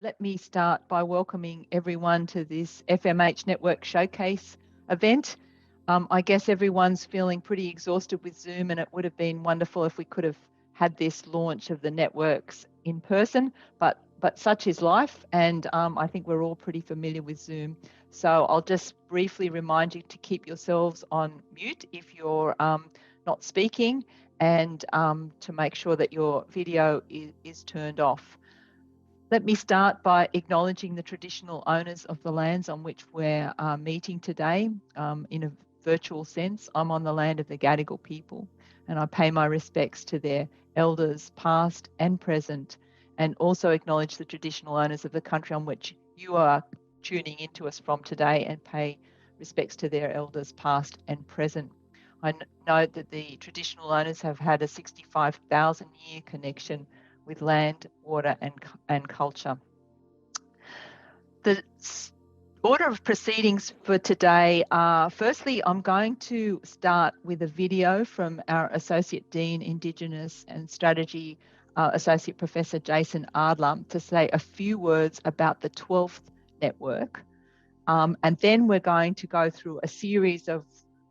Let me start by welcoming everyone to this FMH Network Showcase event. I guess everyone's feeling pretty exhausted with Zoom, and it would have been wonderful if we could have had this launch of the networks in person, but such is life, and I think we're all pretty familiar with Zoom. So I'll just briefly remind you to keep yourselves on mute if you're not speaking, and to make sure that your video is turned off. Let me start by acknowledging the traditional owners of the lands on which we're meeting today. In a virtual sense, I'm on the land of the Gadigal people, and I pay my respects to their elders past and present, and also acknowledge the traditional owners of the country on which you are tuning into us from today, and pay respects to their elders past and present. I note that the traditional owners have had a 65,000 year connection with land, water and culture. The order of proceedings for today are, firstly, I'm going to start with a video from our Associate Dean, Indigenous and Strategy, Associate Professor Jason Adler, to say a few words about the 12th network. And then we're going to go through a series of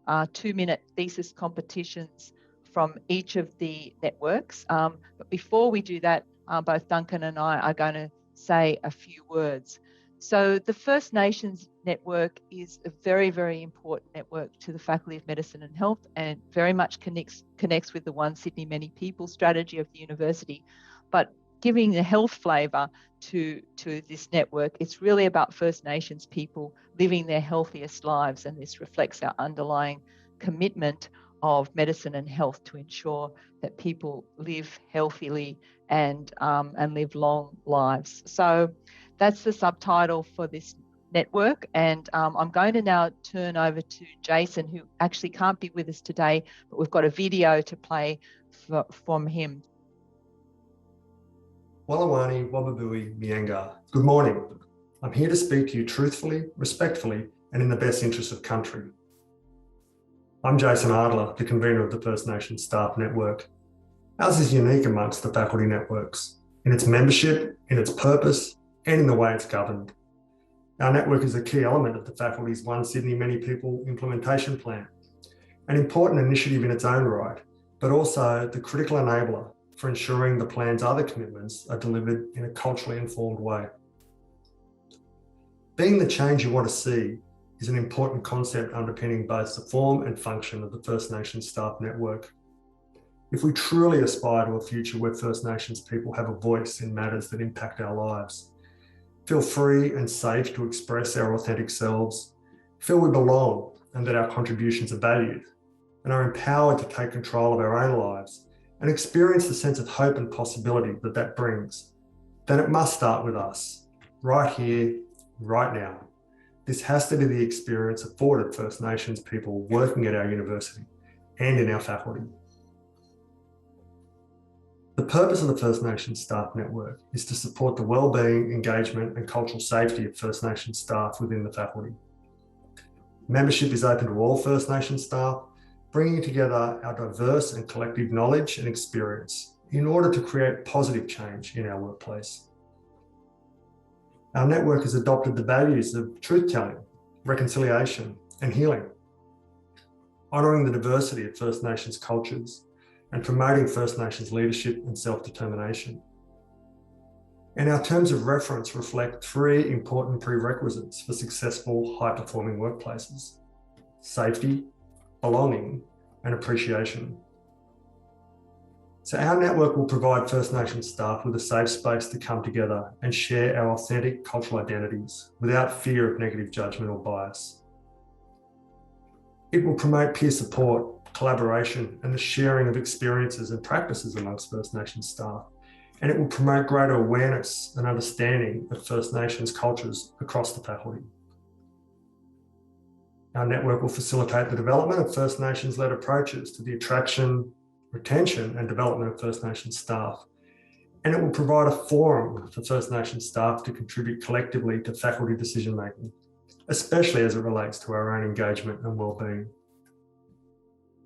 2-minute thesis competitions from each of the networks. But before we do that, both Duncan and I are going to say a few words. So the First Nations network is a very, very important network to the Faculty of Medicine and Health, and very much connects with the One Sydney Many People strategy of the university. But giving the health flavour to this network, it's really about First Nations people living their healthiest lives, and this reflects our underlying commitment of medicine and health to ensure that people live healthily and live long lives. So that's the subtitle for this network, and I'm going to now turn over to Jason, who actually can't be with us today, but we've got a video to play from him. Walawani Wababui Mianga. Good morning. I'm here to speak to you truthfully, respectfully, and in the best interest of country. I'm Jason Adler, the convener of the First Nations Staff Network. Ours is unique amongst the faculty networks, in its membership, in its purpose, and in the way it's governed. Our network is a key element of the faculty's One Sydney Many People implementation plan, an important initiative in its own right, but also the critical enabler for ensuring the plan's other commitments are delivered in a culturally informed way. Being the change you want to see is an important concept underpinning both the form and function of the First Nations Staff Network. If we truly aspire to a future where First Nations people have a voice in matters that impact our lives, feel free and safe to express our authentic selves, feel we belong and that our contributions are valued, and are empowered to take control of our own lives and experience the sense of hope and possibility that that brings, then it must start with us, right here, right now. This has to be the experience afforded First Nations people working at our university and in our faculty. The purpose of the First Nations Staff Network is to support the wellbeing, engagement and cultural safety of First Nations staff within the faculty. Membership is open to all First Nations staff, bringing together our diverse and collective knowledge and experience in order to create positive change in our workplace. Our network has adopted the values of truth-telling, reconciliation and healing, honouring the diversity of First Nations cultures and promoting First Nations leadership and self-determination. And our terms of reference reflect 3 important prerequisites for successful, high-performing workplaces: safety, belonging, and appreciation. So our network will provide First Nations staff with a safe space to come together and share our authentic cultural identities without fear of negative judgment or bias. It will promote peer support, collaboration, and the sharing of experiences and practices amongst First Nations staff. And it will promote greater awareness and understanding of First Nations cultures across the faculty. Our network will facilitate the development of First Nations-led approaches to the attraction, retention and development of First Nations staff. And it will provide a forum for First Nations staff to contribute collectively to faculty decision-making, especially as it relates to our own engagement and wellbeing.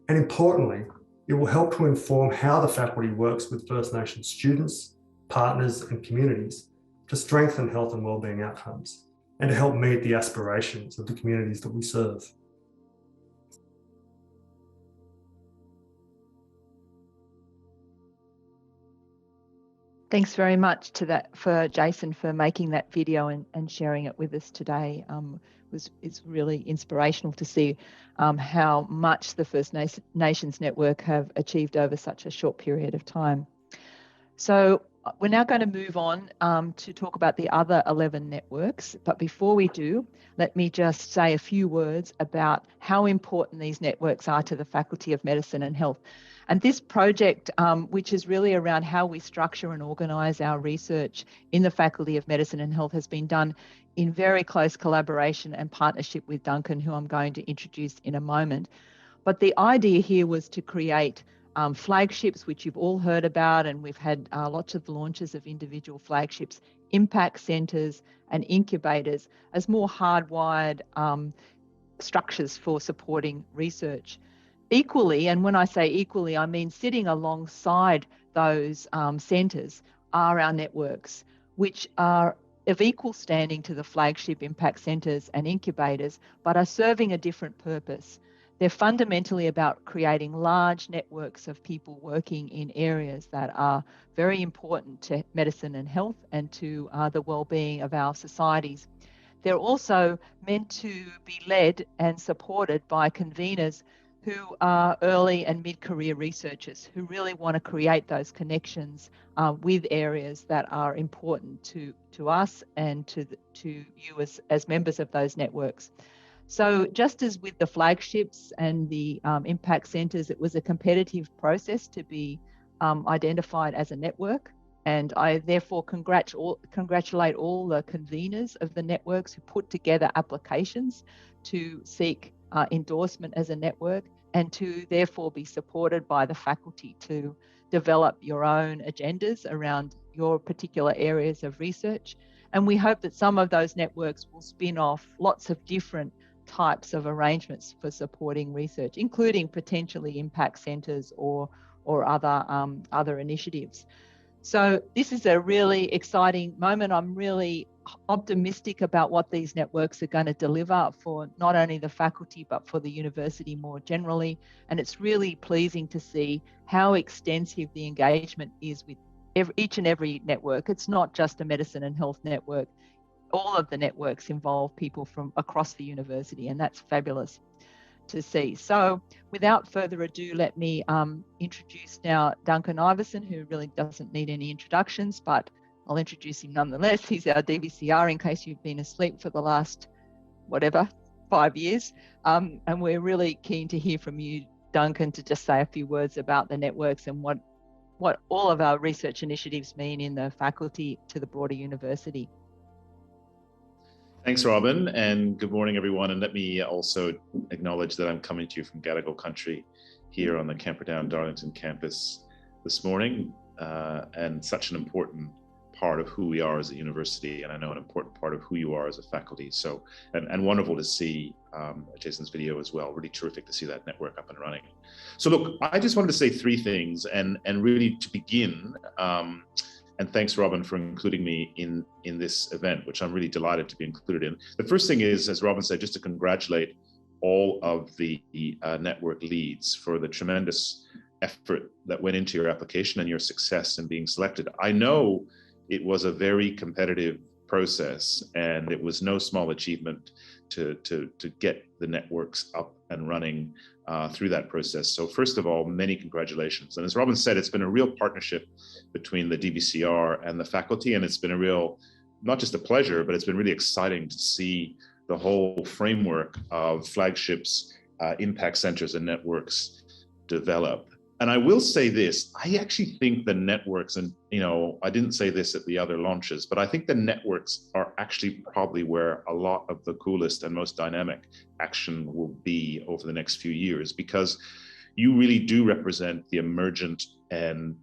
And importantly, it will help to inform how the faculty works with First Nations students, partners and communities to strengthen health and wellbeing outcomes, and to help meet the aspirations of the communities that we serve. Thanks very much for Jason for making that video and sharing it with us today. It's really inspirational to see how much the First Nations Network have achieved over such a short period of time. So we're now going to move on to talk about the other 11 networks. But before we do, let me just say a few words about how important these networks are to the Faculty of Medicine and Health. And this project, which is really around how we structure and organise our research in the Faculty of Medicine and Health, has been done in very close collaboration and partnership with Duncan, who I'm going to introduce in a moment. But the idea here was to create flagships, which you've all heard about, and we've had lots of launches of individual flagships, impact centres and incubators as more hardwired structures for supporting research. Equally, and when I say equally, I mean sitting alongside those centres are our networks, which are of equal standing to the flagship impact centres and incubators, but are serving a different purpose. They're fundamentally about creating large networks of people working in areas that are very important to medicine and health and to the well-being of our societies. They're also meant to be led and supported by conveners who are early and mid-career researchers who really want to create those connections with areas that are important to us and to you as members of those networks. So just as with the flagships and the impact centres, it was a competitive process to be identified as a network. And I therefore congratulate all the conveners of the networks who put together applications to seek endorsement as a network, and to therefore be supported by the faculty to develop your own agendas around your particular areas of research. And we hope that some of those networks will spin off lots of different types of arrangements for supporting research, including potentially impact centres or other initiatives. So this is a really exciting moment. I'm really optimistic about what these networks are going to deliver for not only the faculty, but for the university more generally. And it's really pleasing to see how extensive the engagement is with each and every network. It's not just a medicine and health network. All of the networks involve people from across the university, and that's fabulous to see. So without further ado, let me introduce now Duncan Iverson, who really doesn't need any introductions, but I'll introduce him nonetheless. He's our DVCR in case you've been asleep for the last, 5 years. And we're really keen to hear from you, Duncan, to just say a few words about the networks and what all of our research initiatives mean in the faculty to the broader university. Thanks, Robin, and good morning, everyone. And let me also acknowledge that I'm coming to you from Gadigal country here on the Camperdown Darlington campus this morning, and such an important part of who we are as a university, and I know an important part of who you are as a faculty. So, and wonderful to see Jason's video as well. Really terrific to see that network up and running. So look, I just wanted to say three things, and really to begin, and thanks, Robin, for including me in this event, which I'm really delighted to be included in. The first thing is, as Robin said, just to congratulate all of the network leads for the tremendous effort that went into your application and your success in being selected. I know it was a very competitive process, and it was no small achievement to get the networks up and running through that process. So first of all, many congratulations. And as Robin said, it's been a real partnership between the DVCR and the faculty, and it's been a real, not just a pleasure, but it's been really exciting to see the whole framework of flagships, impact centers and networks develop. And I will say this, I actually think the networks, and I didn't say this at the other launches, but I think the networks are actually probably where a lot of the coolest and most dynamic action will be over the next few years, because you really do represent the emergent and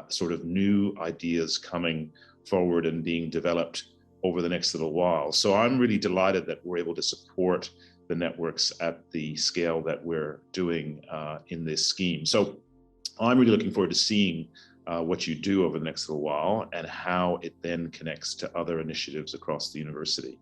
sort of new ideas coming forward and being developed over the next little while. So I'm really delighted that we're able to support the networks at the scale that we're doing in this scheme. So I'm really looking forward to seeing what you do over the next little while and how it then connects to other initiatives across the university.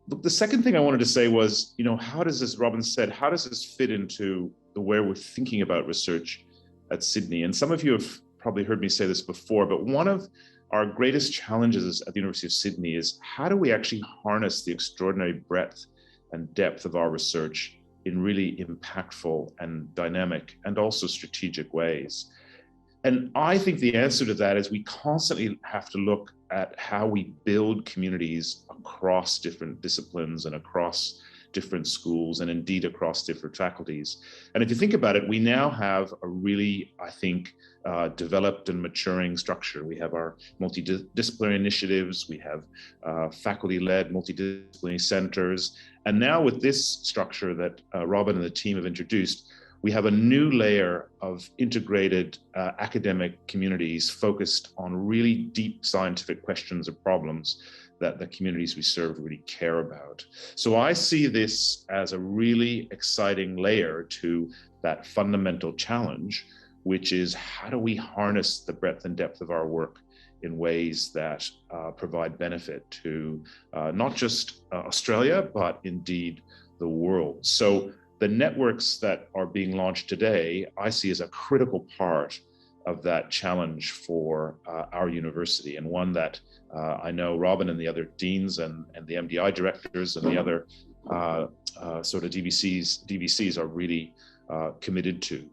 Look, the second thing I wanted to say was, how does this, Robin said, how does this fit into the way we're thinking about research at Sydney? And some of you have probably heard me say this before, but one of our greatest challenges at the University of Sydney is how do we actually harness the extraordinary breadth and depth of our research in really impactful and dynamic and also strategic ways? And I think the answer to that is we constantly have to look at how we build communities across different disciplines and across different schools and indeed across different faculties. And if you think about it, we now have a really, I think, developed and maturing structure. We have our multidisciplinary initiatives, we have faculty-led multidisciplinary centers. And now with this structure that Robin and the team have introduced, we have a new layer of integrated academic communities focused on really deep scientific questions or problems that the communities we serve really care about. So I see this as a really exciting layer to that fundamental challenge, which is how do we harness the breadth and depth of our work in ways that provide benefit to not just Australia, but indeed the world. So the networks that are being launched today, I see as a critical part of that challenge for our university, and one that I know Robin and the other deans and the MDI directors and the other sort of DVCs are really committed to.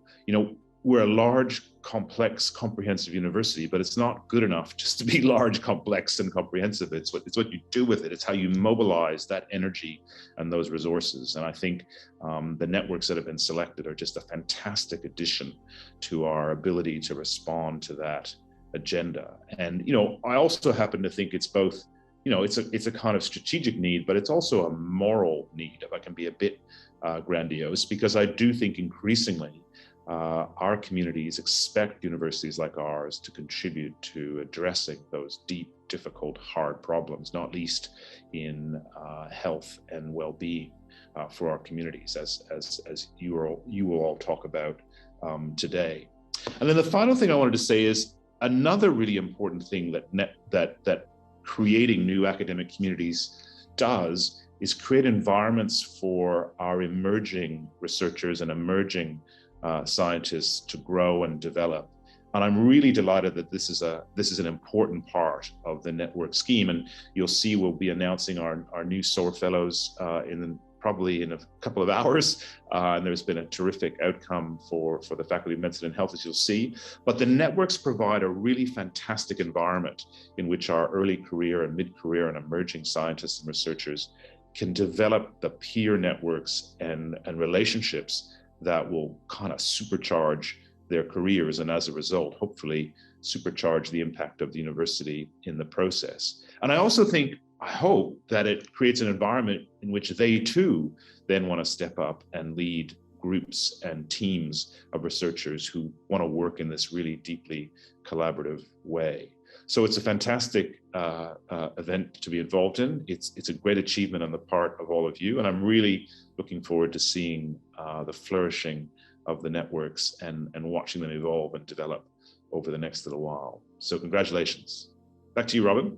We're a large, complex, comprehensive university, but it's not good enough just to be large, complex, and comprehensive. It's what you do with it. It's how you mobilize that energy and those resources. And I think the networks that have been selected are just a fantastic addition to our ability to respond to that agenda. And I also happen to think it's both, it's a kind of strategic need, but it's also a moral need, if I can be a bit grandiose, because I do think increasingly our communities expect universities like ours to contribute to addressing those deep, difficult, hard problems, not least in health and well-being for our communities, as you will all talk about today. And then the final thing I wanted to say is another really important thing that creating new academic communities does is create environments for our emerging researchers and emerging scientists to grow and develop. And I'm really delighted that this is an important part of the network scheme. And you'll see we'll be announcing our new SOAR Fellows probably in a couple of hours. And there's been a terrific outcome for the Faculty of Medicine and Health, as you'll see. But the networks provide a really fantastic environment in which our early career and mid-career and emerging scientists and researchers can develop the peer networks and relationships that will kind of supercharge their careers, and as a result, hopefully supercharge the impact of the university in the process. And I also think, I hope that it creates an environment in which they too then want to step up and lead groups and teams of researchers who want to work in this really deeply collaborative way. So it's a fantastic event to be involved in. It's a great achievement on the part of all of you, and I'm really looking forward to seeing the flourishing of the networks and watching them evolve and develop over the next little while. So congratulations. Back to you, Robin.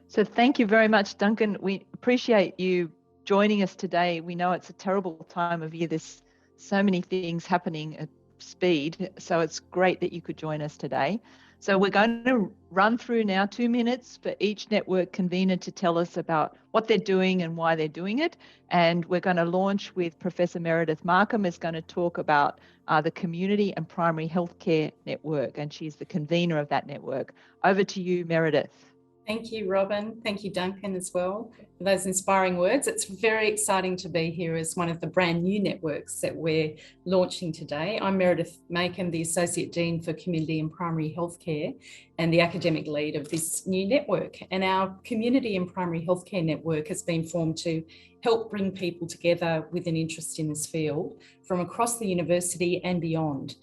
So thank you very much, Duncan. We appreciate you joining us today. We know it's a terrible time of year. There's so many things happening at speed. So it's great that you could join us today. So we're going to run through now 2 minutes for each network convener to tell us about what they're doing and why they're doing it. And we're going to launch with Professor Meredith Makeham, is going to talk about the Community and Primary Healthcare Network, and she's the convener of that network. Over to you, Meredith. Thank you, Robin. Thank you, Duncan, as well, for those inspiring words. It's very exciting to be here as one of the brand new networks that we're launching today. I'm Meredith Makeham, the Associate Dean for Community and Primary Healthcare and the academic lead of this new network. And our Community and Primary Healthcare Network has been formed to help bring people together with an interest in this field from across the university and beyond.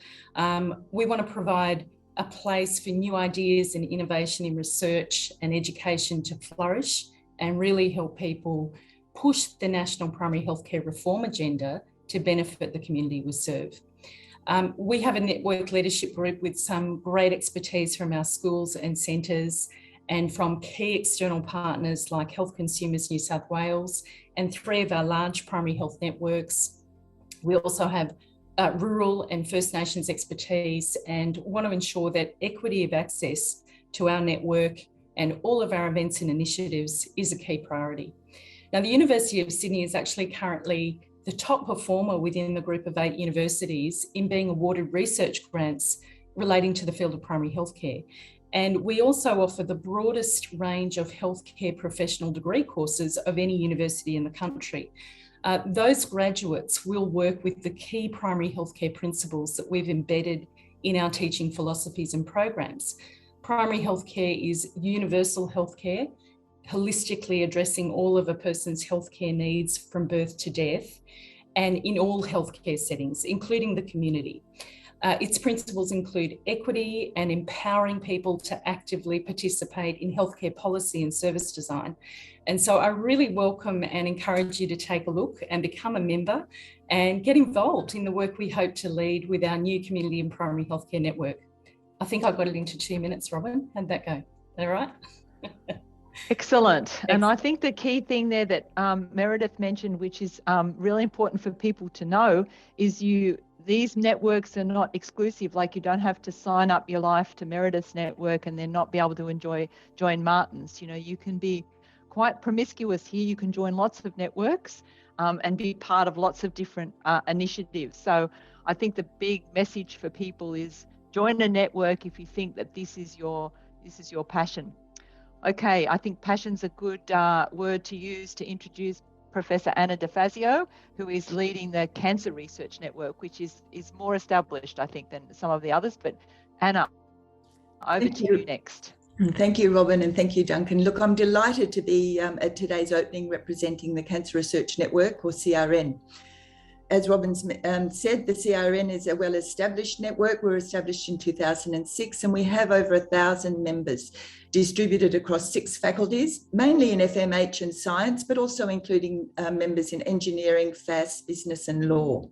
We want to provide a place for new ideas and innovation in research and education to flourish and really help people push the national primary healthcare reform agenda to benefit the community we serve. We have a network leadership group with some great expertise from our schools and centres and from key external partners like Health Consumers New South Wales and 3 of our large primary health networks. We also have rural and First Nations expertise and want to ensure that equity of access to our network and all of our events and initiatives is a key priority. Now, the University of Sydney is actually currently the top performer within the group of 8 universities in being awarded research grants relating to the field of primary healthcare. And we also offer the broadest range of healthcare professional degree courses of any university in the country. Those graduates will work with the key primary healthcare principles that we've embedded in our teaching philosophies and programs. Primary healthcare is universal healthcare, holistically addressing all of a person's healthcare needs from birth to death, and in all healthcare settings, including the community. Its principles include equity and empowering people to actively participate in healthcare policy and service design. And so I really welcome and encourage you to take a look and become a member and get involved in the work we hope to lead with our new community and primary healthcare network. I think I got it into 2 minutes, Robin. How'd that go? All right? Excellent. And I think the key thing there that Meredith mentioned, which is really important for people to know, is these networks are not exclusive. Like, you don't have to sign up your life to Meredith's network and then not be able to join Martin's. You know, you can be quite promiscuous here. You can join lots of networks and be part of lots of different initiatives. So I think the big message for people is join a network if you think that this is your passion. Okay, I think passion's a good word to use to introduce Professor Anna DeFazio, who is leading the Cancer Research Network, which is more established, I think, than some of the others. But Anna, over to you next. Thank you, Robin, and thank you, Duncan. Look, I'm delighted to be at today's opening representing the Cancer Research Network, or CRN. As Robin said, the CRN is a well-established network. We were established in 2006, and we have over 1,000 members distributed across 6 faculties, mainly in FMH and science, but also including members in engineering, FAS, business and law.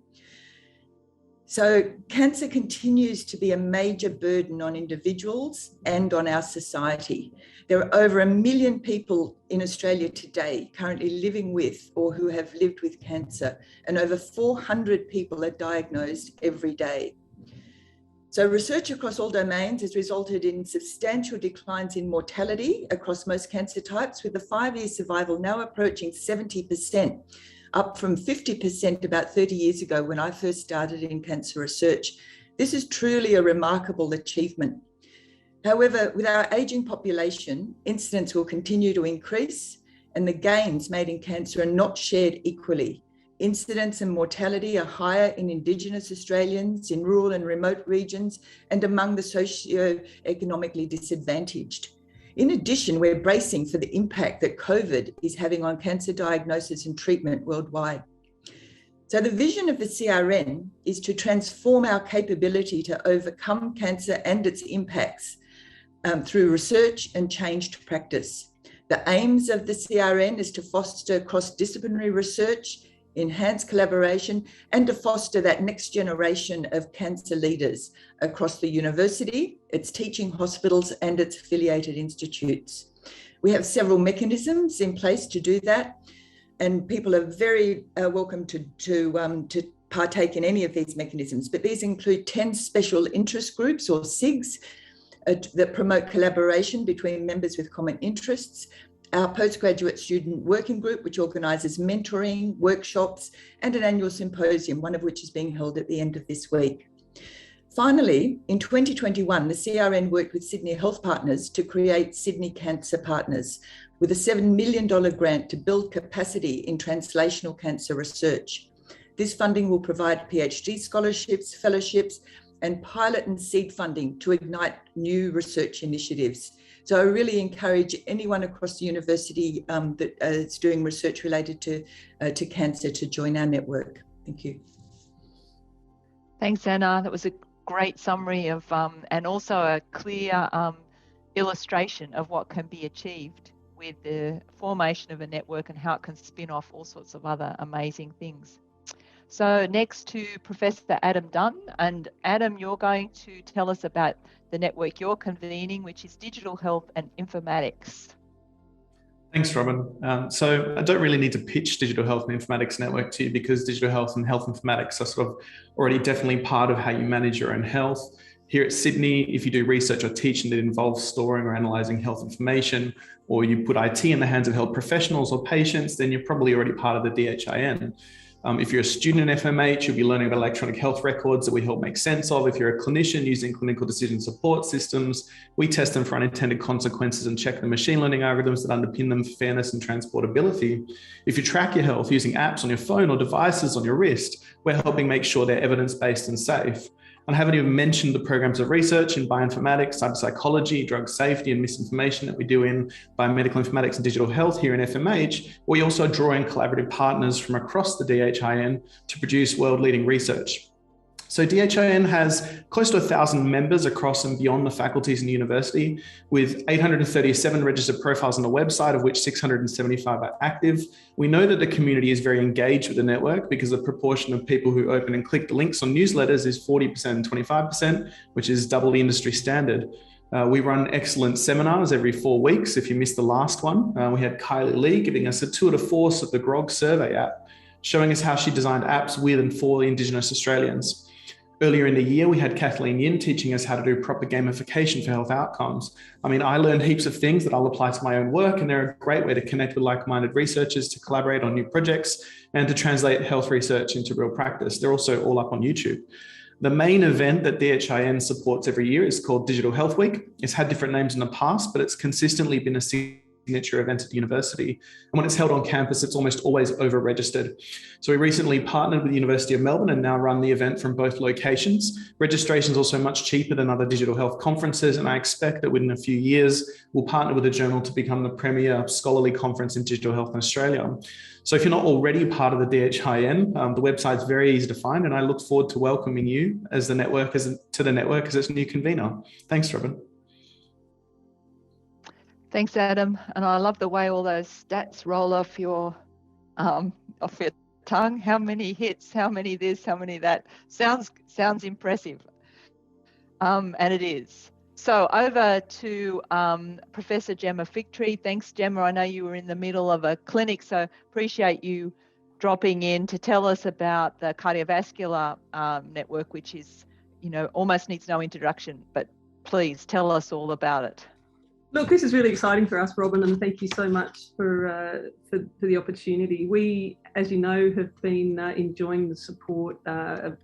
So cancer continues to be a major burden on individuals and on our society. There are over 1 million people in Australia today currently living with or who have lived with cancer, and over 400 people are diagnosed every day. So research across all domains has resulted in substantial declines in mortality across most cancer types, with the 5-year survival now approaching 70%, up from 50% about 30 years ago when I first started in cancer research. This is truly a remarkable achievement. However, with our aging population, incidence will continue to increase, and the gains made in cancer are not shared equally. Incidence and mortality are higher in Indigenous Australians, in rural and remote regions, and among the socio-economically disadvantaged. In addition, we're bracing for the impact that COVID is having on cancer diagnosis and treatment worldwide. So the vision of the CRN is to transform our capability to overcome cancer and its impacts through research and changed practice. The aims of the CRN is to foster cross-disciplinary research, enhance collaboration, and to foster that next generation of cancer leaders across the university, its teaching hospitals, and its affiliated institutes. We have several mechanisms in place to do that, and people are very welcome to partake in any of these mechanisms. But these include 10 special interest groups, or SIGs, that promote collaboration between members with common interests. Our postgraduate student working group, which organises mentoring, workshops, and an annual symposium, one of which is being held at the end of this week. Finally, in 2021, the CRN worked with Sydney Health Partners to create Sydney Cancer Partners, with a $7 million grant to build capacity in translational cancer research. This funding will provide PhD scholarships, fellowships, and pilot and seed funding to ignite new research initiatives. So I really encourage anyone across the university that is doing research related to cancer to join our network. Thank you. Thanks, Anna. That was a great summary of and also a clear illustration of what can be achieved with the formation of a network and how it can spin off all sorts of other amazing things. So next to Professor Adam Dunn, and Adam, you're going to tell us about the network you're convening, which is Digital Health and Informatics. Thanks, Robin. So I don't really need to pitch Digital Health and Informatics Network to you, because digital health and health informatics are sort of already definitely part of how you manage your own health. Here at Sydney, if you do research or teaching that involves storing or analysing health information, or you put IT in the hands of health professionals or patients, then you're probably already part of the DHIN. If you're a student in FMH, you'll be learning about electronic health records that we help make sense of. If you're a clinician using clinical decision support systems, we test them for unintended consequences and check the machine learning algorithms that underpin them for fairness and transportability. If you track your health using apps on your phone or devices on your wrist, we're helping make sure they're evidence-based and safe. I haven't even mentioned the programs of research in bioinformatics, cyberpsychology, drug safety and misinformation that we do in biomedical informatics and digital health here in FMH. We also draw in collaborative partners from across the DHIN to produce world-leading research. So DHIN has close to 1,000 members across and beyond the faculties in the university, with 837 registered profiles on the website, of which 675 are active. We know that the community is very engaged with the network because the proportion of people who open and click the links on newsletters is 40% and 25%, which is double the industry standard. We run excellent seminars every 4 weeks. If you missed the last one, we had Kylie Lee giving us a tour de force of the Grog survey app, showing us how she designed apps with and for Indigenous Australians. Earlier in the year, we had Kathleen Yin teaching us how to do proper gamification for health outcomes. I mean, I learned heaps of things that I'll apply to my own work, and they're a great way to connect with like-minded researchers, to collaborate on new projects, and to translate health research into real practice. They're also all up on YouTube. The main event that DHIN supports every year is called Digital Health Week. It's had different names in the past, but it's consistently been a signature event at the university. And when it's held on campus, it's almost always over-registered. So we recently partnered with the University of Melbourne and now run the event from both locations. Registration is also much cheaper than other digital health conferences, and I expect that within a few years, we'll partner with the journal to become the premier scholarly conference in digital health in Australia. So if you're not already part of the DHIN, the website's very easy to find, and I look forward to welcoming you as the network as its new convener. Thanks, Robin. Thanks, Adam. And I love the way all those stats roll off your tongue. How many hits, how many this, how many that. Sounds impressive. And it is. So over to Professor Gemma Figtree. Thanks, Gemma. I know you were in the middle of a clinic, so appreciate you dropping in to tell us about the cardiovascular network, which is, almost needs no introduction, but please tell us all about it. Look, this is really exciting for us, Robin, and thank you so much for the opportunity. We, as you know, have been enjoying the support of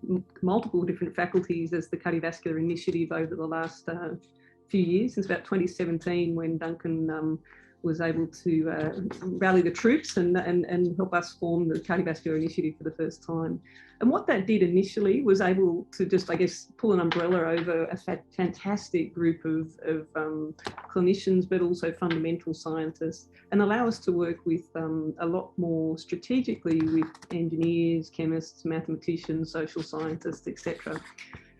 multiple different faculties as the Cardiovascular Initiative over the last few years, since about 2017, when Duncan was able to rally the troops and help us form the Cardiovascular Initiative for the first time. And what that did initially was able to just, pull an umbrella over a fantastic group of clinicians, but also fundamental scientists, and allow us to work with a lot more strategically with engineers, chemists, mathematicians, social scientists, etc.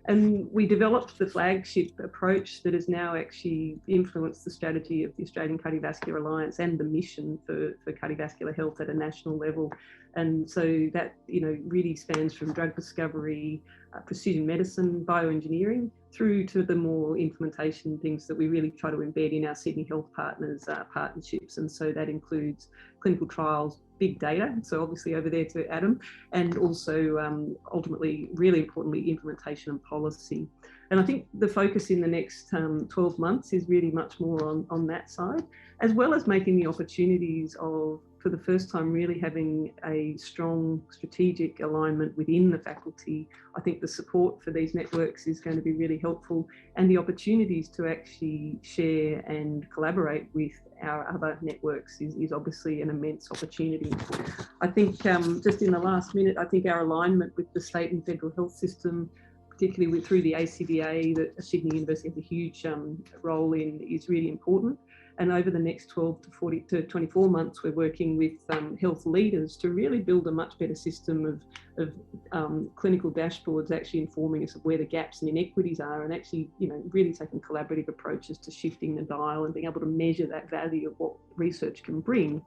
And we developed the flagship approach that has now actually influenced the strategy of the Australian Cardiovascular Alliance and the mission for cardiovascular health at a national level. And so that, really spans from drug discovery, precision medicine, bioengineering, through to the more implementation things that we really try to embed in our Sydney Health Partners partnerships. And so that includes clinical trials, big data, so obviously over there to Adam, and also ultimately, really importantly, implementation and policy. And I think the focus in the next 12 months is really much more on that side, as well as making the opportunities of, for the first time, really having a strong strategic alignment within the faculty. I think the support for these networks is going to be really helpful, and the opportunities to actually share and collaborate with our other networks is obviously an immense opportunity. I think just in the last minute, I think our alignment with the state and federal health system, particularly through the ACDA, that Sydney University has a huge role in, is really important. And over the next 12 to 24 months, we're working with health leaders to really build a much better system of clinical dashboards, actually informing us of where the gaps and inequities are, and actually, really taking collaborative approaches to shifting the dial and being able to measure that value of what research can bring,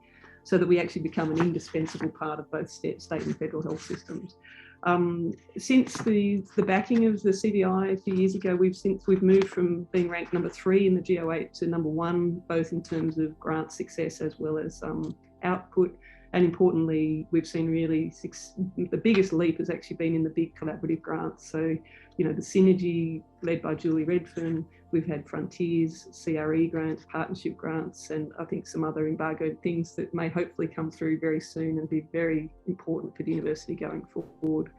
so that we actually become an indispensable part of both state and federal health systems. Since the backing of the CBI a few years ago, we've moved from being ranked number 3 in the G08 to number 1, both in terms of grant success as well as output. And importantly, we've seen really the biggest leap has actually been in the big collaborative grants. So, you know, the Synergy led by Julie Redfern, we've had Frontiers, CRE grants, partnership grants, and I think some other embargoed things that may hopefully come through very soon and be very important for the university going forward.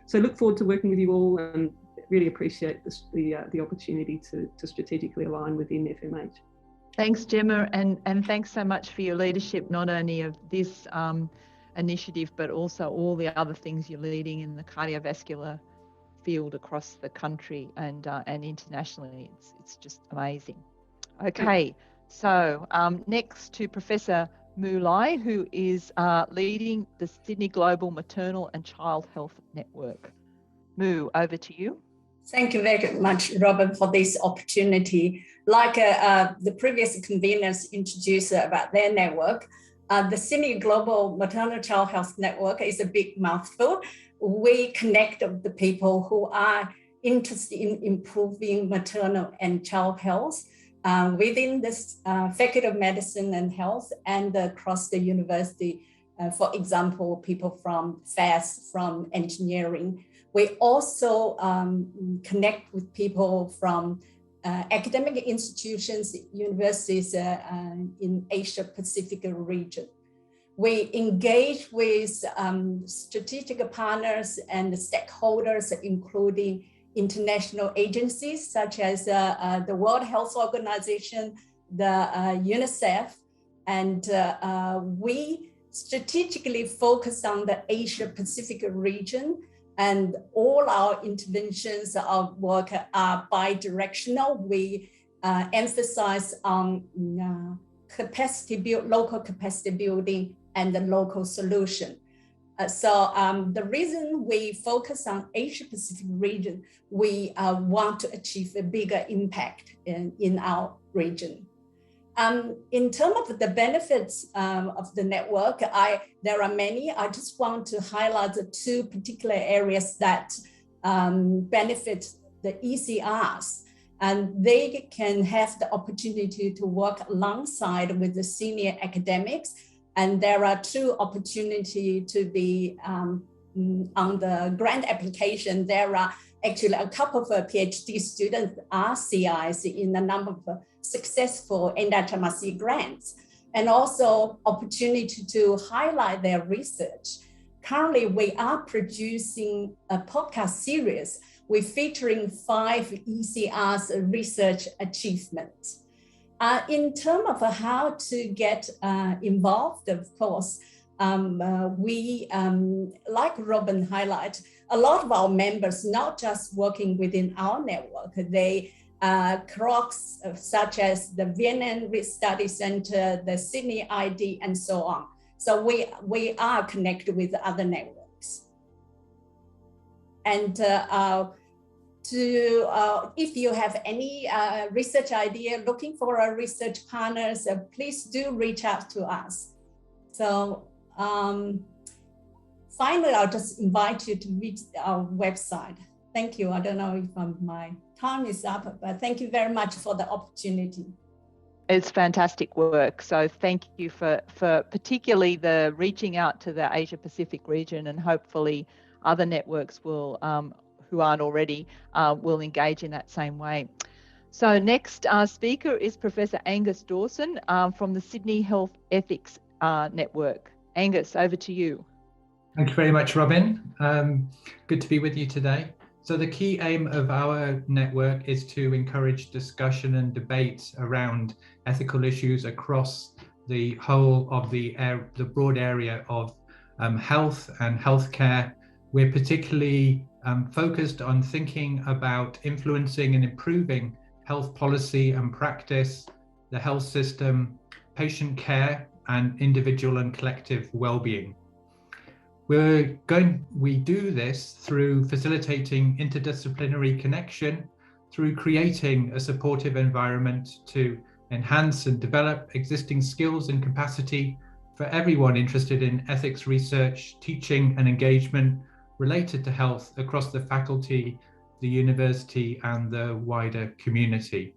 So look forward to working with you all and really appreciate the opportunity to strategically align within FMH. Thanks, Gemma, and thanks so much for your leadership, not only of this initiative, but also all the other things you're leading in the cardiovascular field across the country and internationally. It's just amazing. Okay, so next to Professor Mu Lai, who is leading the Sydney Global Maternal and Child Health Network. Mu, over to you. Thank you very much, Robin, for this opportunity. Like the previous conveners introduced about their network, the Sydney Global Maternal Child Health Network is a big mouthful. We connect the people who are interested in improving maternal and child health within this Faculty of Medicine and Health and across the university. For example, people from FAS, from engineering. We also connect with people from academic institutions, universities in Asia Pacific region. We engage with strategic partners and stakeholders, including international agencies such as the World Health Organization, the UNICEF, and we strategically focus on the Asia Pacific region. And all our interventions of work are bi-directional. We emphasize on local capacity building and the local solution. So the reason we focus on Asia Pacific region, we want to achieve a bigger impact in our region. In terms of the benefits of the network, there are many. I just want to highlight the 2 particular areas that benefit the ECRs, and they can have the opportunity to work alongside with the senior academics. And there are 2 opportunities to be on the grant application. There are actually a couple of PhD students are CIs in a number of successful NHMRC grants, and also opportunity to highlight their research. Currently, we are producing a podcast series. We're featuring 5 ECR's research achievements. In terms of how to get involved, of course, we, like Robin highlighted, a lot of our members, not just working within our network, they CROCs such as the Vienna Study Center, the Sydney ID, and so on. So we are connected with other networks. And if you have any research idea, looking for a research partners, please do reach out to us. So finally, I'll just invite you to visit our website. Thank you. I don't know if my time is up, but thank you very much for the opportunity. It's fantastic work. So thank you for particularly the reaching out to the Asia Pacific region, and hopefully other networks will, who aren't already, will engage in that same way. So next speaker is Professor Angus Dawson from the Sydney Health Ethics Network. Angus, over to you. Thank you very much, Robin. Good to be with you today. So the key aim of our network is to encourage discussion and debate around ethical issues across the whole of the broad area of health and healthcare. We're particularly focused on thinking about influencing and improving health policy and practice, the health system, patient care, and individual and collective well-being. We do this through facilitating interdisciplinary connection, through creating a supportive environment to enhance and develop existing skills and capacity for everyone interested in ethics research, teaching and engagement, related to health across the faculty, the university, and the wider community.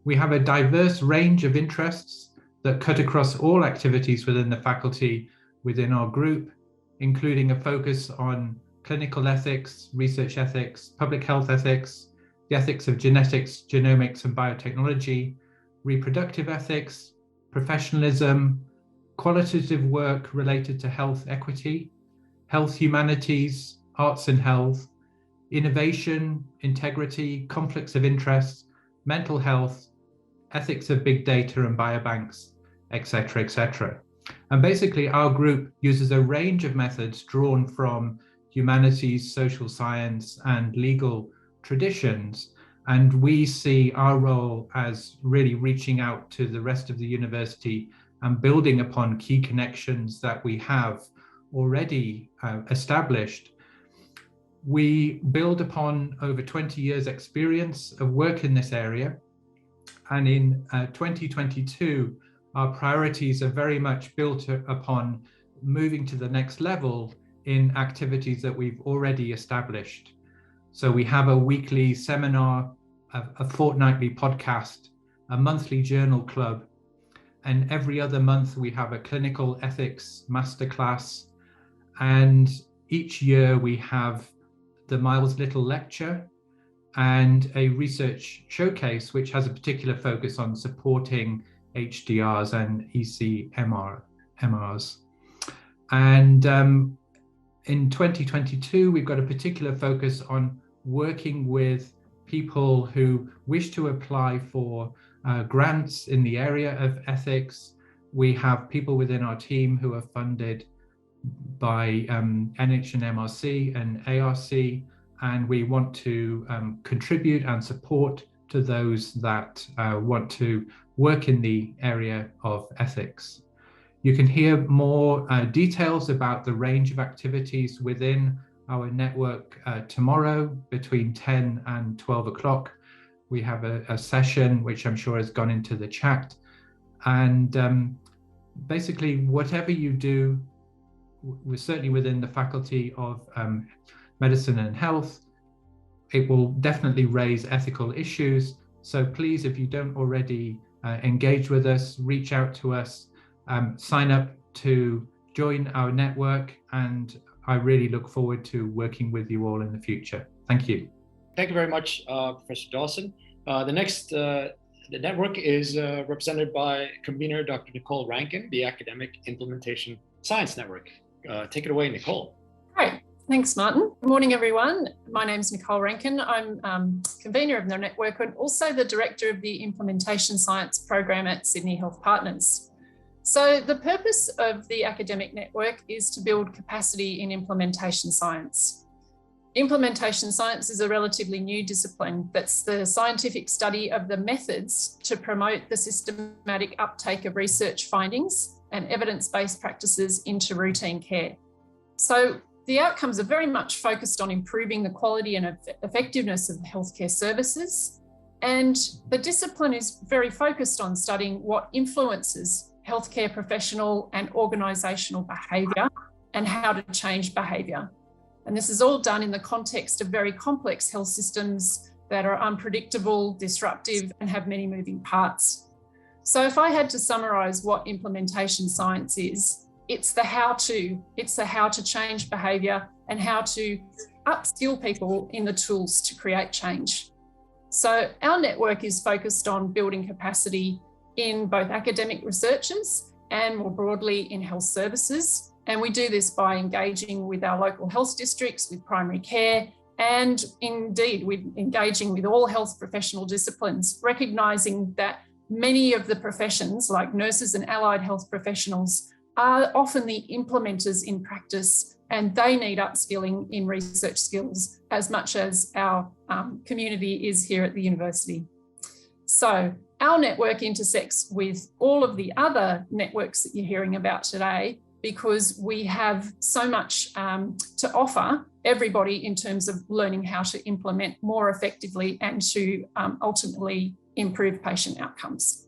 We have a diverse range of interests that cut across all activities within the faculty within our group, including a focus on clinical ethics, research ethics, public health ethics, the ethics of genetics, genomics, and biotechnology, reproductive ethics, professionalism, qualitative work related to health equity, health humanities, arts and health, innovation, integrity, conflicts of interest, mental health, ethics of big data and biobanks, etc., etc. And basically our group uses a range of methods drawn from humanities, social science, and legal traditions. And we see our role as really reaching out to the rest of the university and building upon key connections that we have already established. We build upon over 20 years experience of work in this area. And in 2022, our priorities are very much built upon moving to the next level in activities that we've already established. So we have a weekly seminar, a fortnightly podcast, a monthly journal club, and every other month we have a clinical ethics masterclass. And each year we have the Miles Little Lecture and a research showcase, which has a particular focus on supporting HDRs and ECMRs. And in 2022, we've got a particular focus on working with people who wish to apply for grants in the area of ethics. We have people within our team who are funded by NHN-MRC and ARC, and we want to contribute and support to those that want to work in the area of ethics. You can hear more details about the range of activities within our network tomorrow between 10 and 12 o'clock. We have a session which I'm sure has gone into the chat. And basically, whatever you do, we're certainly within the Faculty of Medicine and Health, it will definitely raise ethical issues. So please, if you don't already engage with us, reach out to us, sign up to join our network, and I really look forward to working with you all in the future. Thank you. Thank you very much, Professor Dawson. The network is represented by convener Dr. Nicole Rankin, the Academic Implementation Science Network. Take it away, Nicole. Great. Thanks, Martin. Good morning, everyone. My name is Nicole Rankin. I'm convener of the network and also the director of the Implementation Science program at Sydney Health Partners. So the purpose of the academic network is to build capacity in implementation science. Implementation science is a relatively new discipline that's the scientific study of the methods to promote the systematic uptake of research findings and evidence-based practices into routine care. So the outcomes are very much focused on improving the quality and effectiveness of healthcare services. And the discipline is very focused on studying what influences healthcare professional and organisational behaviour and how to change behaviour. And this is all done in the context of very complex health systems that are unpredictable, disruptive, and have many moving parts. So if I had to summarise what implementation science is, it's the how to change behaviour and how to upskill people in the tools to create change. So our network is focused on building capacity in both academic researchers and more broadly in health services. And we do this by engaging with our local health districts, with primary care, and indeed with engaging with all health professional disciplines, recognising that many of the professions, like nurses and allied health professionals, are often the implementers in practice, and they need upskilling in research skills as much as our community is here at the university. So our network intersects with all of the other networks that you're hearing about today, because we have so much to offer everybody in terms of learning how to implement more effectively and to ultimately improve patient outcomes.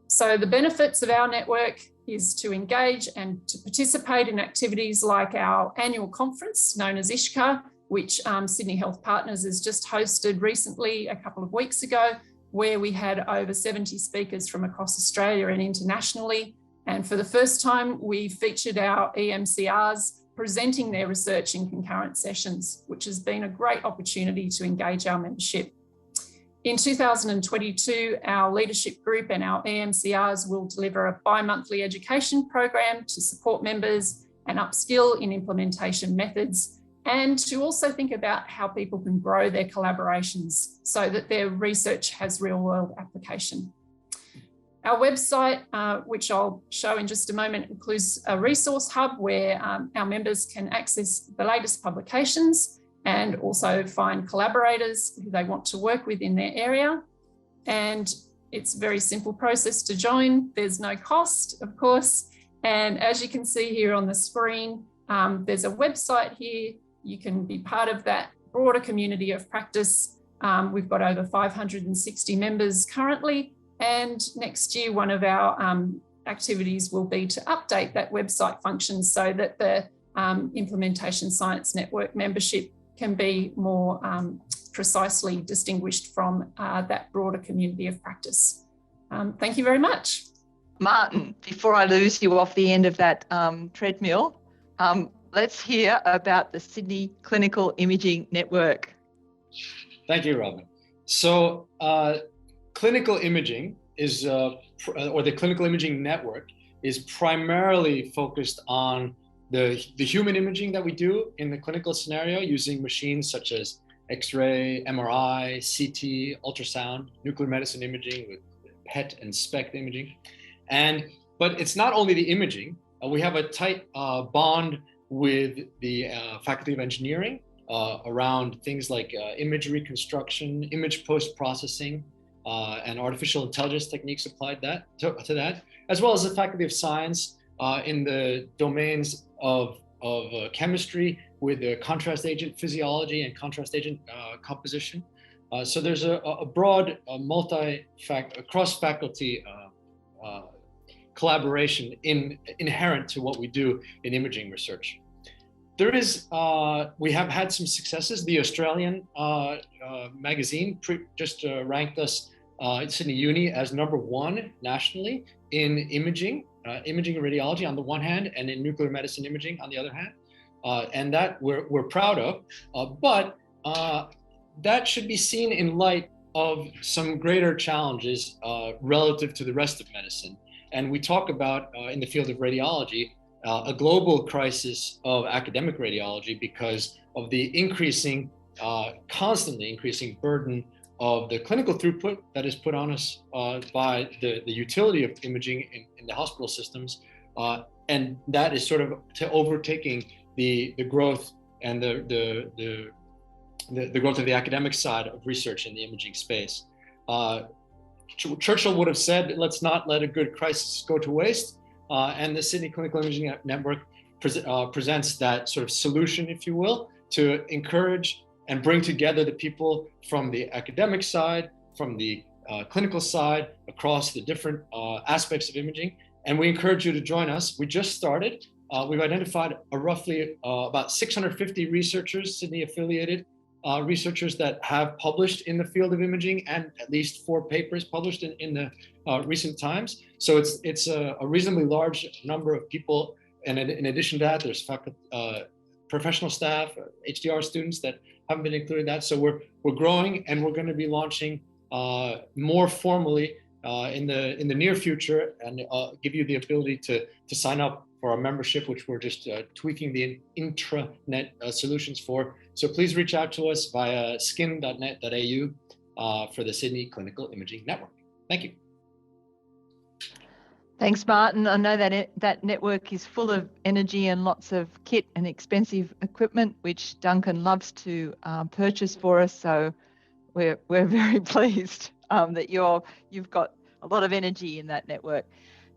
So the benefits of our network is to engage and to participate in activities like our annual conference known as ISHCA, which Sydney Health Partners has just hosted recently a couple of weeks ago, where we had over 70 speakers from across Australia and internationally. And for the first time, we featured our EMCRs presenting their research in concurrent sessions, which has been a great opportunity to engage our membership. In 2022, our leadership group and our EMCRs will deliver a bi-monthly education program to support members and upskill in implementation methods, and to also think about how people can grow their collaborations so that their research has real-world application. Our website, which I'll show in just a moment, includes a resource hub where our members can access the latest publications and also find collaborators who they want to work with in their area. And it's a very simple process to join. There's no cost, of course. And as you can see here on the screen, there's a website here. You can be part of that broader community of practice. We've got over 560 members currently. And next year, one of our activities will be to update that website function so that the Implementation Science Network membership can be more precisely distinguished from that broader community of practice. Thank you very much. Martin, before I lose you off the end of that treadmill, let's hear about the Sydney Clinical Imaging Network. Thank you, Robin. So clinical imaging is, or the Clinical Imaging Network is primarily focused on the human imaging that we do in the clinical scenario using machines such as X-ray, MRI, CT, ultrasound, nuclear medicine imaging with PET and SPECT imaging. But it's not only the imaging. We have a tight bond with the Faculty of Engineering around things like image reconstruction, image post-processing, and artificial intelligence techniques applied to that, as well as the Faculty of Science in the domains of chemistry with the contrast agent physiology and contrast agent composition. So there's a broad cross-faculty collaboration inherent to what we do in imaging research. There is, we have had some successes. The Australian magazine just ranked us at Sydney Uni as #1 nationally in imaging and radiology on the one hand, and in nuclear medicine imaging on the other hand. And that we're proud of, but that should be seen in light of some greater challenges relative to the rest of medicine. And we talk about, in the field of radiology, a global crisis of academic radiology because of the increasing, constantly increasing burden of the clinical throughput that is put on us by the utility of imaging in the hospital systems. And that is sort of overtaking the growth and the growth of the academic side of research in the imaging space. Churchill would have said, let's not let a good crisis go to waste. And the Sydney Clinical Imaging Network presents that sort of solution, if you will, to encourage and bring together the people from the academic side, from the clinical side, across the different aspects of imaging. And we encourage you to join us. We just started. We've identified roughly about 650 researchers, Sydney affiliated researchers that have published in the field of imaging, and at least 4 papers published in the recent times. So it's a reasonably large number of people. And in addition to that, there's professional staff, HDR students that haven't been included in that. So we're growing, and we're going to be launching more formally in the near future, and give you the ability to sign up for our membership, which we're just tweaking the intranet solutions for. So please reach out to us via skin.net.au for the Sydney Clinical Imaging Network. Thank you. Thanks, Martin. I know that that network is full of energy and lots of kit and expensive equipment, which Duncan loves to purchase for us. So we're very pleased that you've got a lot of energy in that network.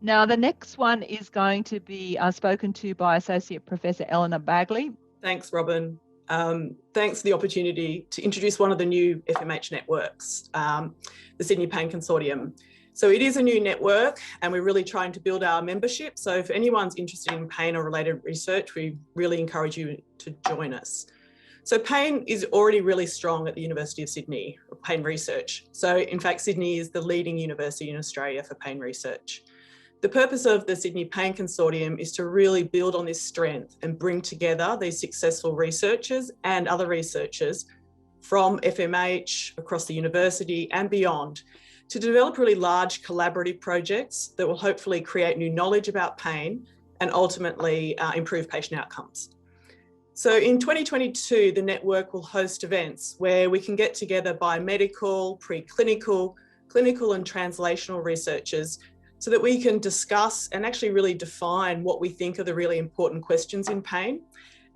Now, the next one is going to be spoken to by Associate Professor Eleanor Bagley. Thanks, Robin. Thanks for the opportunity to introduce one of the new FMH networks, the Sydney-Pain-Consortium. So it is a new network and we're really trying to build our membership. So if anyone's interested in pain or related research, we really encourage you to join us. So pain is already really strong at the University of Sydney, pain research. So in fact, Sydney is the leading university in Australia for pain research. The purpose of the Sydney Pain Consortium is to really build on this strength and bring together these successful researchers and other researchers from FMH, across the university and beyond, to develop really large collaborative projects that will hopefully create new knowledge about pain and ultimately improve patient outcomes. So in 2022, the network will host events where we can get together biomedical, preclinical, clinical and translational researchers so that we can discuss and actually really define what we think are the really important questions in pain,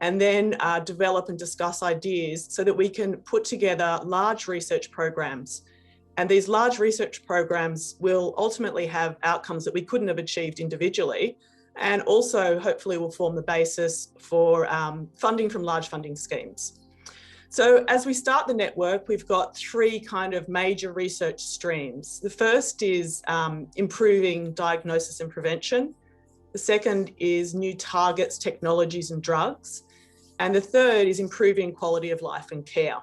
and then develop and discuss ideas so that we can put together large research programs. And these large research programs will ultimately have outcomes that we couldn't have achieved individually, and also hopefully will form the basis for funding from large funding schemes. So as we start the network, we've got three kind of major research streams. The first is improving diagnosis and prevention. The second is new targets, technologies and drugs. And the third is improving quality of life and care.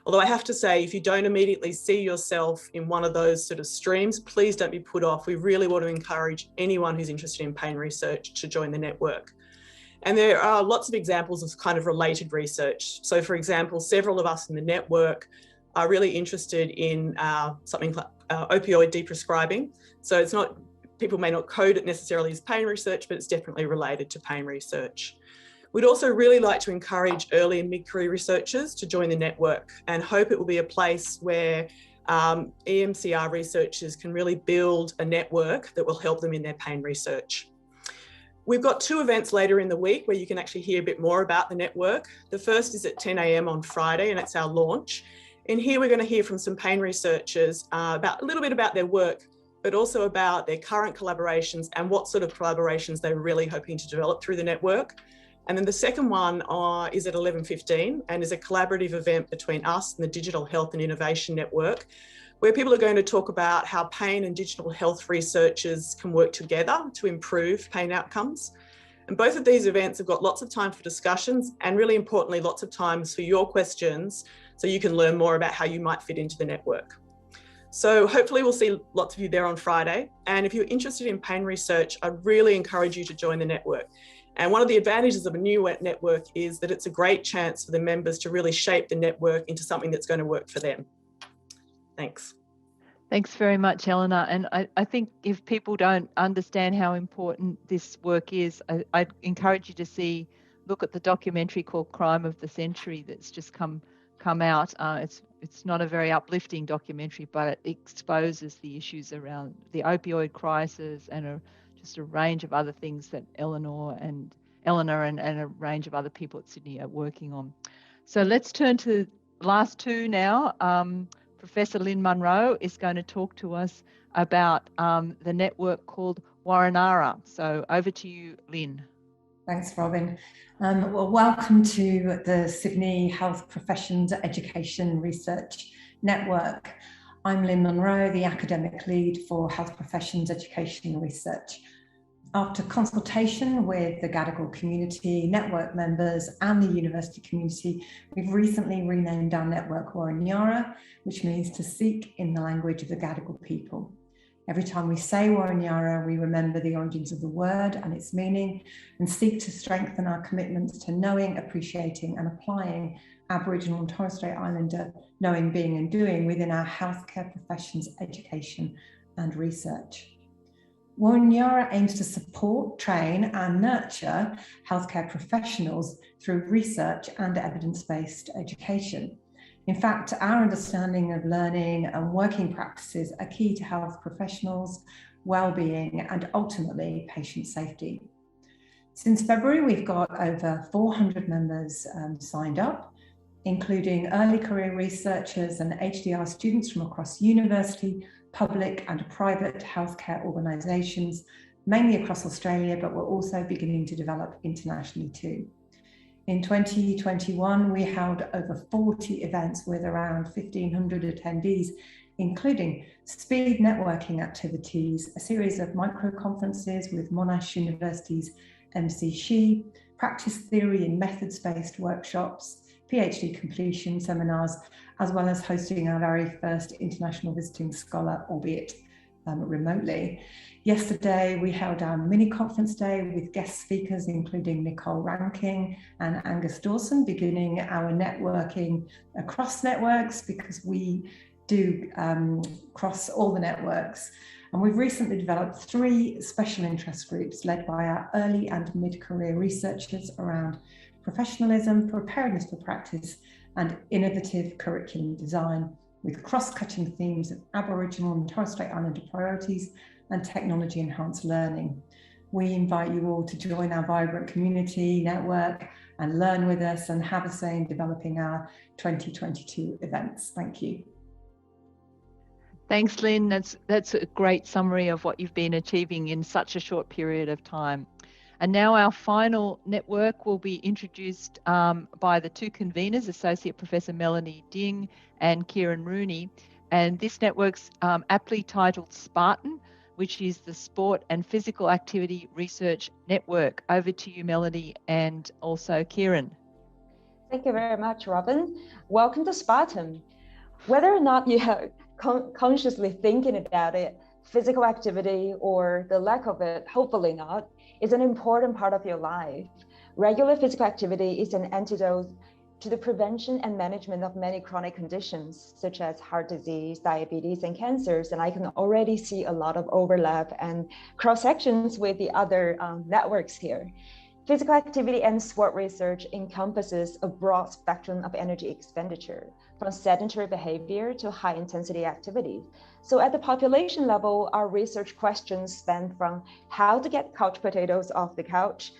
Although I have to say, if you don't immediately see yourself in one of those sort of streams, please don't be put off. We really want to encourage anyone who's interested in pain research to join the network. And there are lots of examples of kind of related research. So for example, several of us in the network are really interested in something like opioid deprescribing. So it's not, people may not code it necessarily as pain research, but it's definitely related to pain research. We'd also really like to encourage early and mid-career researchers to join the network and hope it will be a place where EMCR researchers can really build a network that will help them in their pain research. We've got two events later in the week where you can actually hear a bit more about the network. The first is at 10 a.m. on Friday, and it's our launch. And here we're going to hear from some pain researchers about a little bit about their work, but also about their current collaborations and what sort of collaborations they're really hoping to develop through the network. And then the second one is at 11:15 and is a collaborative event between us and the Digital Health and Innovation Network, where people are going to talk about how pain and digital health researchers can work together to improve pain outcomes. And both of these events have got lots of time for discussions and really importantly, lots of time for your questions so you can learn more about how you might fit into the network. So hopefully we'll see lots of you there on Friday. And if you're interested in pain research, I really encourage you to join the network. And one of the advantages of a new network is that it's a great chance for the members to really shape the network into something that's going to work for them. Thanks. Thanks very much, Eleanor. And I think if people don't understand how important this work is, I'd encourage you to look at the documentary called Crime of the Century that's just come out. It's not a very uplifting documentary, but it exposes the issues around the opioid crisis and just a range of other things that Eleanor and a range of other people at Sydney are working on. So let's turn to the last two now. Professor Lynn Munro is going to talk to us about the network called Waranara. So over to you, Lynn. Thanks, Robin. Well, welcome to the Sydney Health Professions Education Research Network. I'm Lynn Munro, the academic lead for Health Professions Education Research. After consultation with the Gadigal community, network members and the university community, we've recently renamed our network Waranara, which means to seek in the language of the Gadigal people. Every time we say Waranara, we remember the origins of the word and its meaning and seek to strengthen our commitments to knowing, appreciating and applying Aboriginal and Torres Strait Islander knowing, being and doing within our healthcare professions, education and research. Waranara aims to support, train and nurture healthcare professionals through research and evidence-based education. In fact, our understanding of learning and working practices are key to health professionals, well-being and ultimately patient safety. Since February, we've got over 400 members signed up, including early career researchers and HDR students from across university, public and private healthcare organisations, mainly across Australia, but we're also beginning to develop internationally too. In 2021, we held over 40 events with around 1,500 attendees including speed networking activities, a series of micro-conferences with Monash University's MC Shi, practice theory and methods-based workshops, PhD completion seminars, as well as hosting our very first international visiting scholar, albeit remotely. Yesterday, we held our mini conference day with guest speakers, including Nicole Rankin and Angus Dawson, beginning our networking across networks, because we do cross all the networks. And we've recently developed 3 special interest groups led by our early and mid-career researchers around professionalism, preparedness for practice, and innovative curriculum design, with cross-cutting themes of Aboriginal and Torres Strait Islander priorities and technology-enhanced learning. We invite you all to join our vibrant community network and learn with us and have a say in developing our 2022 events. Thank you. Thanks, Lynn. That's a great summary of what you've been achieving in such a short period of time. And now our final network will be introduced by the 2 conveners, Associate Professor Melanie Ding and Kieran Rooney. And this network's aptly titled SPARTAN, which is the Sport and Physical Activity Research Network. Over to you, Melanie, and also Kieran. Thank you very much, Robin. Welcome to SPARTAN. Whether or not you are consciously thinking about it, physical activity or the lack of it, hopefully not, is an important part of your life. Regular physical activity is an antidote to the prevention and management of many chronic conditions, such as heart disease, diabetes, and cancers. And I can already see a lot of overlap and cross-sections with the other networks here. Physical activity and sport research encompasses a broad spectrum of energy expenditure, from sedentary behavior to high-intensity activities. So at the population level, our research questions span from how to get couch potatoes off the couch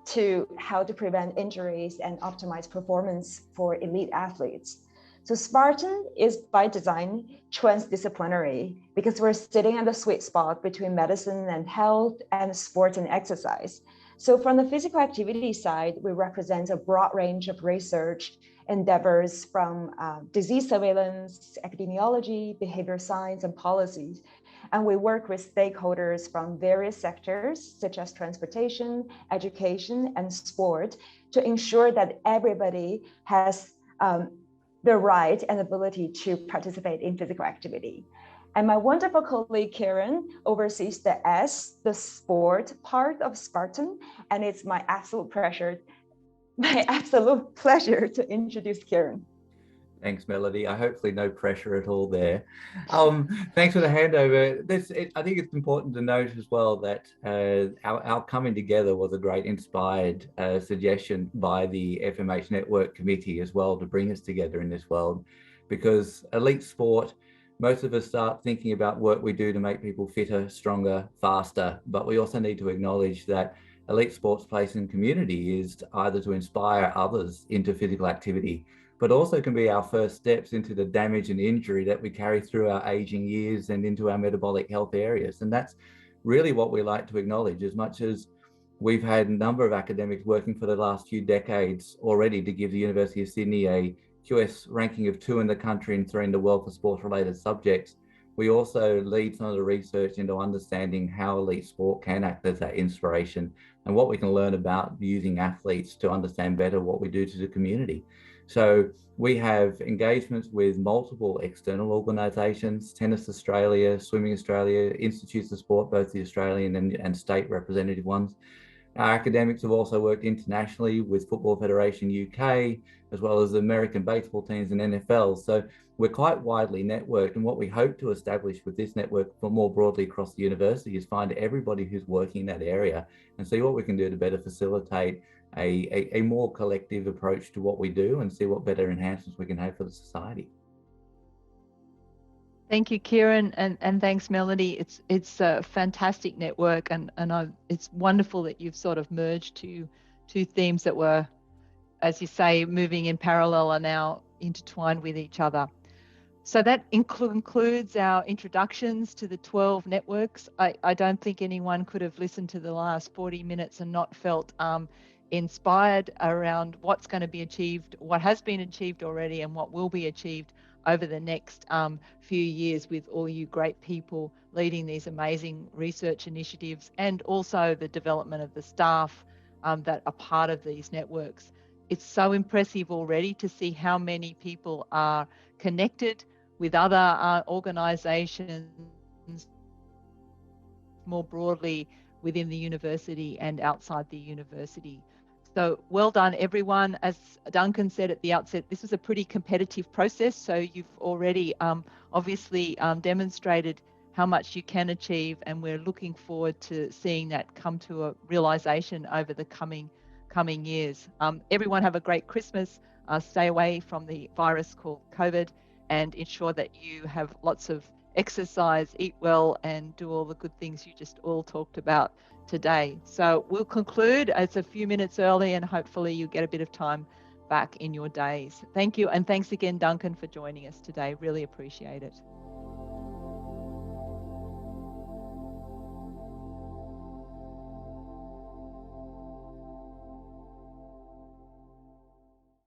to how to prevent injuries and optimize performance for elite athletes. So SPARTAN is by design transdisciplinary, because we're sitting at the sweet spot between medicine and health and sport and exercise. So from the physical activity side, we represent a broad range of research endeavors from disease surveillance, epidemiology, behavior science, and policies. And we work with stakeholders from various sectors, such as transportation, education, and sport, to ensure that everybody has the right and ability to participate in physical activity. And my wonderful colleague, Kieran, oversees the sport part of SPARTAN, and it's my absolute pleasure to introduce Kieran. Thanks, Melody. Hopefully no pressure at all there. Thanks for the handover. I think it's important to note as well that our coming together was a great inspired suggestion by the FMH Network Committee as well, to bring us together in this world, because elite sport, most of us start thinking about work we do to make people fitter, stronger, faster, but we also need to acknowledge that elite sports place in community is either to inspire others into physical activity, but also can be our first steps into the damage and injury that we carry through our aging years and into our metabolic health areas. And that's really what we like to acknowledge, as much as we've had a number of academics working for the last few decades already to give the University of Sydney a QS ranking of 2 in the country and 3 in the world for sports-related subjects. We also lead some of the research into understanding how elite sport can act as that inspiration and what we can learn about using athletes to understand better what we do to the community. So we have engagements with multiple external organisations, Tennis Australia, Swimming Australia, Institutes of Sport, both the Australian and state representative ones. Our academics have also worked internationally with Football Federation UK, as well as the American baseball teams and NFL. So we're quite widely networked, and what we hope to establish with this network, but more broadly across the university, is find everybody who's working in that area and see what we can do to better facilitate a more collective approach to what we do and see what better enhancements we can have for the society. Thank you, Kieran, and thanks, Melanie. It's a fantastic network, and it's wonderful that you've sort of merged two themes that were, as you say, moving in parallel, are now intertwined with each other. So that includes our introductions to the 12 networks. I don't think anyone could have listened to the last 40 minutes and not felt inspired around what's going to be achieved, what has been achieved already, and what will be achieved over the next few years with all you great people leading these amazing research initiatives, and also the development of the staff that are part of these networks. It's so impressive already to see how many people are connected with other organisations more broadly within the university and outside the university. So well done, everyone. As Duncan said at the outset, this was a pretty competitive process. So you've already obviously demonstrated how much you can achieve, and we're looking forward to seeing that come to a realisation over the coming years. Everyone have a great Christmas. Stay away from the virus called COVID, and ensure that you have lots of exercise, eat well, and do all the good things you just all talked about today. So we'll conclude. It's a few minutes early, and hopefully you get a bit of time back in your days. Thank you, and thanks again, Duncan, for joining us today. Really appreciate it.